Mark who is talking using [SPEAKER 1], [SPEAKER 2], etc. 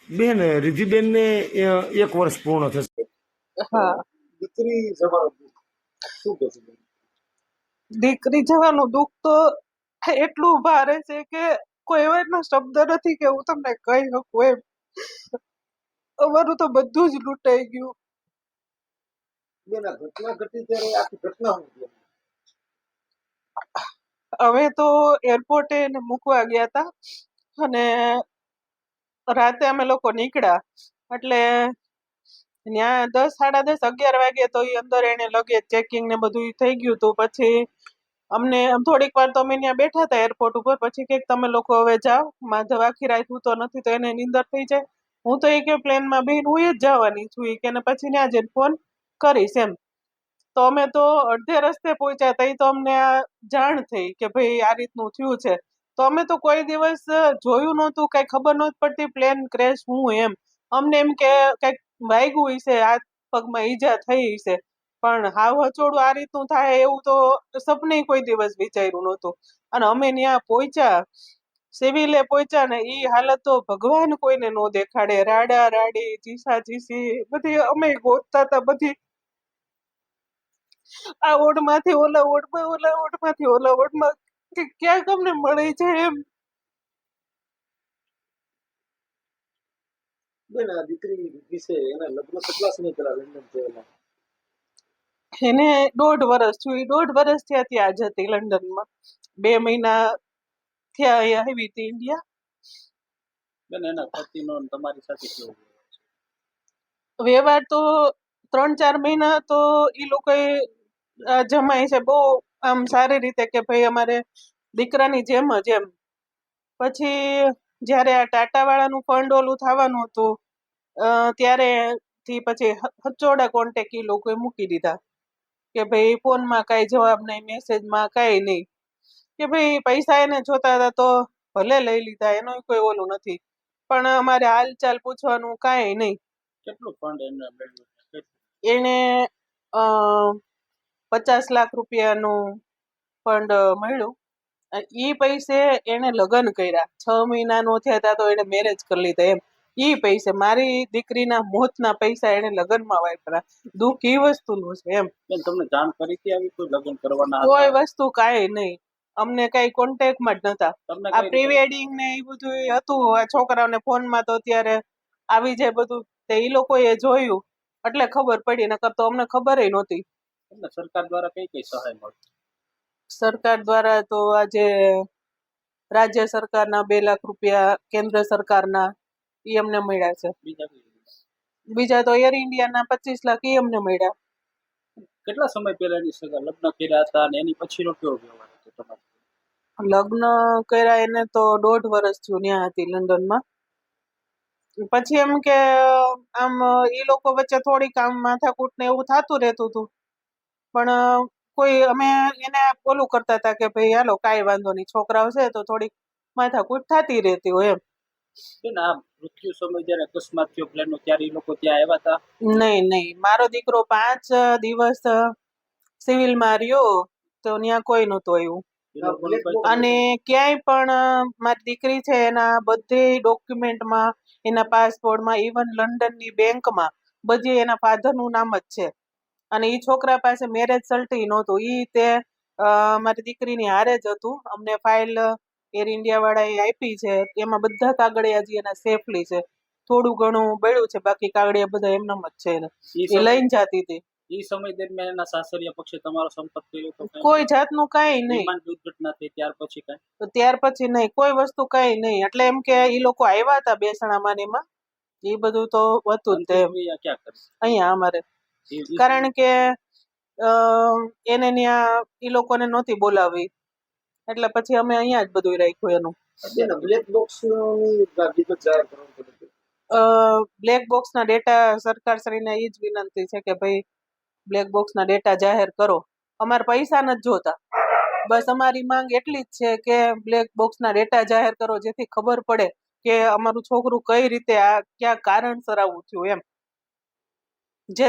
[SPEAKER 1] બેન રિધિબેન ને 1 વર્ષ પૂર્ણ થશે.
[SPEAKER 2] હા,
[SPEAKER 1] દીકરી જવાનું શું કહે છે બેન?
[SPEAKER 2] દીકરી જવાનું દુઃખ તો એટલું ભારે છે કે કોઈ એવા શબ્દ નથી કે હું તમને કહી શકું એમ. અમારું તો બધું જ લૂંટાઈ ગયું.
[SPEAKER 1] બેન આ ઘટના ઘટી ત્યારે આખી ઘટના શું હતી?
[SPEAKER 2] અમે તો એરપોર્ટે એને મૂકવા ગયા હતા અને રાતે અમે લોકો નીકળ્યા એટલે ત્યાં 10, સાડા 10, 11 વાગે તો એ અંદર એને લગેજ ચેકિંગ ને બધું થઈ ગયું હતું. પછી અમને થોડીક વાર તો અમે ત્યાં બેઠા હતા એરપોર્ટ ઉપર. પછી કે તમે લોકો હવે જાઓ, માધવ આખી રાત હું તો નથી તો એને નીંદર થઈ જાય. હું તો એ કે પ્લેનમાં બેન હું જ જવાની છું એ કે ને પછી ત્યાં જઈને ફોન કરીશ એમ. તો અમે તો અડધે રસ્તે પહોંચ્યા તઈ તો અમને આ જાણ થઈ કે ભાઈ આ રીતનું થયું છે. તો અમે તો કોઈ દિવસ જોયું નહોતું, કઈ ખબર નહોતી પડતી પ્લેન ક્રેશ હું એમ. અમને એમ કે કઈક વાગ્યું હશે, હાથ પગમાં ઈજા થઈ હશે, પણ હાવ હચોડું આ રીતનું થાય એવું તો સપને કોઈ દિવસ વિચાર્યું નહોતું. અને અમે ત્યાં પહોંચ્યા, સિવિલે પહોંચ્યા ને ઈ હાલત તો ભગવાન કોઈને નો દેખાડે. રાડા રાડી, ચીસા ચીસી બધી અમે ગોતતા હતા. બધી આ ઓઢમાંથી ઓલા ઓઢમાં, ઓલા ઓઢમાંથી ઓલા ઓઢમાં કે ક્યાંક અમને મળી જાય એમ.
[SPEAKER 1] બેન આ દીકરી વિશે એના લગ્ન કેટલા સમય પહેલા લંડન થયેલા?
[SPEAKER 2] એને 1.5 વર્ષ થયું. 1.5 વર્ષ થયા ત્યાં જ હતી લંડનમાં. 2 મહિના થયા અહીંયા આવી હતી ઇન્ડિયા.
[SPEAKER 3] બેન એના પતિનો તમારી સાથે કેવો
[SPEAKER 2] વ્યવહાર તો 3-4 મહિના તો ઈ લોકોએ જમાય છે બહુ આમ સારી રીતે કે ભાઈ અમારે દીકરાની જેમ જ એમ. પછી જ્યારે આ ટાટા વાળાનું ફંડ ઓલું થવાનું હતું ત્યારે થી પછી હચોડા કોન્ટેક્ટ ઈ લોકોએ મૂકી દીધા કે ભાઈ ફોનમાં કાંઈ જવાબ નહીં, મેસેજમાં કાંઈ નહીં. કે ભાઈ પૈસા એને જોતા હતા તો ભલે લઈ લીધા, એનો કોઈ ઓલું નથી, પણ અમારે હાલચાલ પૂછવાનું કાંઈ નહીં.
[SPEAKER 3] કેટલું ફંડ એમને મેળવ્યું?
[SPEAKER 2] એને 50 લાખ રૂપિયાનું ફંડ મળ્યું. ઈ પૈસે એને લગ્ન કર્યા. 6 મહિનાનો થયા હતા તો એને મેરેજ કરી લીધા એમ. ઈ પૈસે મારી દીકરીના મોતના પૈસા એને લગ્નમાં વાપર્યા. દુઃખ ઈ વસ્તુનું છે એમ.
[SPEAKER 3] બેન તમને જાણ કરી હતી આવી કોઈ લગ્ન કરવાના
[SPEAKER 2] કોઈ વસ્તુ કાંઈ નહીં, અમને કઈ કોન્ટેક્ટમાં જ નતા.
[SPEAKER 3] તમને
[SPEAKER 2] આ પ્રી વેડિંગ ને એ બધું હતું આ છોકરાઓને ફોનમાં તો અત્યારે આવી જાય બધું. તે ઈ લોકોએ જોયું એટલે ખબર પડી, નકર તો અમને ખબર નહોતી.
[SPEAKER 3] તમને સરકાર દ્વારા કઈ કઈ સહાય મળતી?
[SPEAKER 2] સરકાર દ્વારા તો આજે રાજ્ય સરકારના 2 લાખ રૂપિયા, કેન્દ્ર સરકારના ઈ અમને મળ્યા છે. બીજા તો એર ઇન્ડિયાના 25 લાખ ઈ અમને મળ્યા.
[SPEAKER 3] કેટલા સમય પહેલા એની સગા લગ્ન કર્યા હતા અને એની પછીનો કેવો વ્યવહાર હતો તમારો?
[SPEAKER 2] લગ્ન કર્યા એને તો 1.5 વર્ષ થયું ત્યાં હતી લંડનમાં. પછી એમ કે આમ ઈ લોકો વચ્ચે થોડીક આમ માથાકૂટ ને એવું થતું રહેતું હતું, પણ કોઈ અમે એને ઓલું કરતા હતા કે ભાઈ હાલો કાંઈ વાંધો નહીં, છોકરાઓ છે તો થોડીક માથાકૂટ થતી રહેતી હોય એમ.
[SPEAKER 3] બેન આ મૃત્યુ સમય જયારે અકસ્માત થયો પ્લેનનો ત્યારે એ લોકો ત્યાં આવ્યા હતા?
[SPEAKER 2] નહીં, મારો દીકરો 5 દિવસ સિવિલમાં રહ્યો તો ત્યાં કોઈ નહોતું આવ્યું. અને ક્યાંય પણ મારી દીકરી છે એના બધી ડોક્યુમેન્ટમાં, એના પાસપોર્ટમાં, ઇવન લંડનની બેંકમાં બધી એના ફાધરનું નામ જ છે. અને ઈ છોકરા પાસે મેરેજ સર્ટી નહોતું, ઈ તે મારી દીકરીની હારે જ હતું. અમને ફાઇલ એર ઇન્ડિયા વાળાએ આપી છે, એમાં બધા કાગળિયા હજી એના સેફલી છે. થોડું ઘણું બળ્યું છે, બાકી કાગળિયા બધા એમનેમ જ છે એને. એ લઈને જાતી હતી.
[SPEAKER 3] એ સમય દરમિયાન એના સાસરિયા પક્ષે તમારો સંપર્ક કર્યો તો?
[SPEAKER 2] કોઈ જાતનું કાંઈ નહીં.
[SPEAKER 3] વિમાન દુર્ઘટના થઈ ત્યાર પછી કાંઈ?
[SPEAKER 2] તો ત્યાર પછી નહીં, કોઈ વસ્તુ કાંઈ નહીં. એટલે એમ કે ઈ લોકો આવ્યા હતા બેસણામાં ને એમાં, એ બધું તો હતું જ તે
[SPEAKER 3] ક્યાં કરે
[SPEAKER 2] અહીંયા અમારે. કારણ કે એને ત્યાં ઈ લોકોને નહોતી બોલાવી એટલે પછી અમે અહીંયા જ બધું રાખ્યું એનું.
[SPEAKER 1] બ્લેક બોક્સ
[SPEAKER 2] બ્લેક બોક્સના ડેટા સરકારશ્રીને એ જ વિનંતી છે કે ભાઈ બ્લેક બોક્સના ડેટા જાહેર કરો. અમારે પૈસા નથી જોતા, બસ અમારી માંગ એટલી જ છે કે બ્લેક બોક્સના ડેટા જાહેર કરો, જેથી ખબર પડે કે અમારું છોકરું કઈ રીતે આ ક્યાં કારણસર આવું થયું એમ. જે